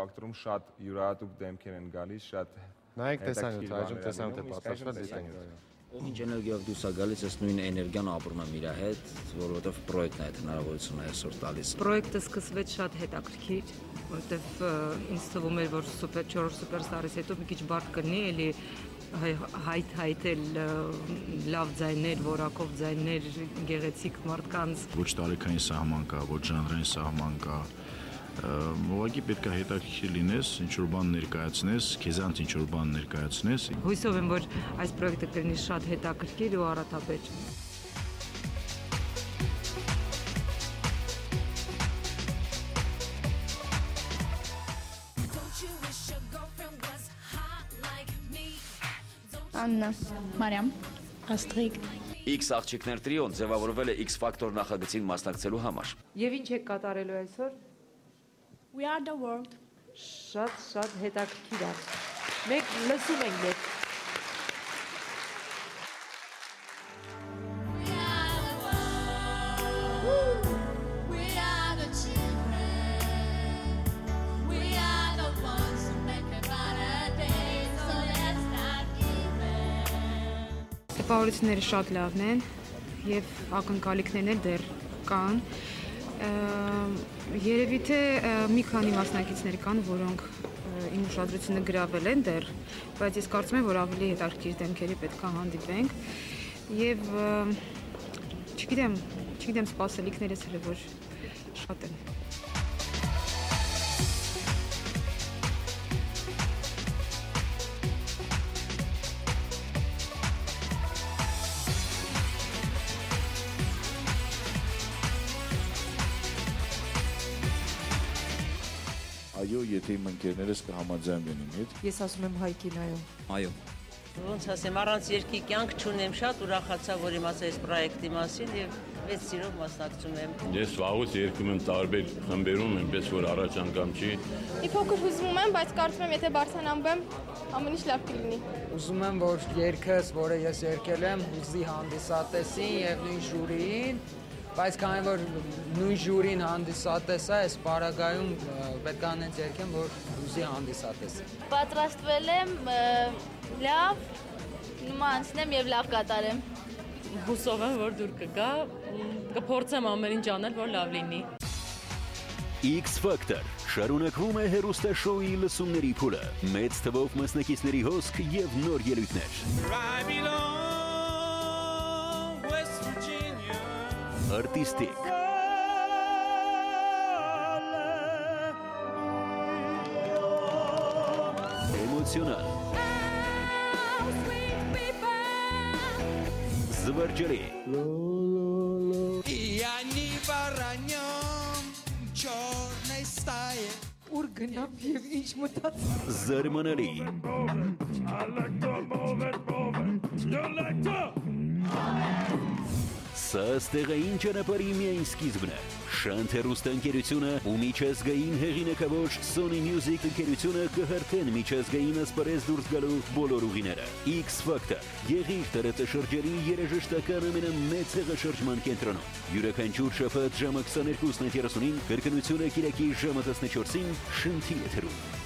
X-Factor-ում շատ յուրահատուկ դեմքեր են գալիս, շատ նայեք տեսանյութը, այժմ տեսանյութը պատրաստված դիտենք։ Ինչ էներգիայով դուրս է գալիս, այս նույն էներգիան ապրում եմ իր հետ, որովհետև պրոյեկտն է այդ հնարավորությունը այսօր տալիս։ Պրոյեկտը սկսվեց շատ հետաքրքիր, որովհետև ինձ թվում էր, որ Super Superstar-ից հետո մի քիչ բարդ կլինի, էլի հայթել լավ ձայներ, որակով ձայներ, գեղեցիկ մարդկանց։ Ոչ տարիքային սահման կա, ոչ ժանրային սահման կա։ Ուղղակի պետք է հետաքրքիր լինես, ինչ-որ բան ներկայացնես, քեզանց ինչ-որ բան ներկայացնես։ Հույսով եմ, որ այս պրոյեկտը կլինի շատ հետաքրքիր ու առատաբեր։ Աննա, Մարիամ, Աստրիկ։ X աղջիկներ տրիոն ձևավորվել է X-Factor նախագծին մասնակցելու համար։ Եվ ինչ եք կատարելու այսօր։ We are the world։ Շատ հետաքրքիր է։ Մենք լսում ենք դեռ։ Տպավորությունները շատ լավն են և ակնկալիքներն էլ դեռ կան։ Երևի թե մի քանի մասնակիցներ կան, որոնք իմ ուշադրությունը գրավել են դեռ, բայց ես կարծում եմ, որ ավելի հետաքրքիր դեմքերի պետք է հանդիպենք և չգիտեմ սպասելիքներս հələ որ շատ են։ Այո, եթե իմ ընկերներս կհամաձայնվեն իմ հետ։ Ես ասում եմ Հայկին, Այո։ Ոնց ասեմ, առանց երկի կյանք չունեմ, շատ ուրախացա, որ իմացա այս պրոյեկտի մասին եւ մեծ սիրով մասնակցում եմ։ Ես վաղուց երգում եմ տարբեր խմբերում, այնպես որ առաջ անգամ չի։ Մի փոքր հուզվում եմ, բայց կարծում եմ, եթե բարձրանալու ամեն ինչ լավ կլինի։ Ուզում եմ, որ երգս, որը ես երգել եմ, հուզի հանդիսատեսին եւ նույն ժյուրիին, բայց քանի որ նույն ժյուրին հանդիսատես է, այս պարագայում պետք է անենց երգեմ, որ հուզի հանդիսատեսին։ Պատրաստվել եմ լավ, նման անցնեմ եւ լավ կատարեմ։ Հուսով եմ, որ դուր կգա, կփորձեմ ամեն ինչ անել, որ լավ լինի։ X-Factor շարունակվում է հեռուստաշոուի լսումների փուլը, մեծ թվով մասնակիցների հոսք եւ նոր ելույթներ։ Արտիստիկ Էմոցիոնալ Զվարճալի Ուր գնամ և ինչ մտած Զարմանալի Սա ստեղային ճանապարհի միայն սկիզբն է։ Շանթ հեռուստաընկերությունը ու միջազգային հեղինակավոր Sony Music ընկերությունը կհերթեն միջազգային ասպարեզ դուրս գալու բոլոր ուղիները։ X-Factor եղիր տարածաշրջանի երաժշտական ամենամեծ հեղաշրջման կենտրոնում։ Յուրաքանչյուր շաբաթ ժամը 22:30-ին կրկնությունը կիրակի ժամը 14-ին Շնթի եթերում։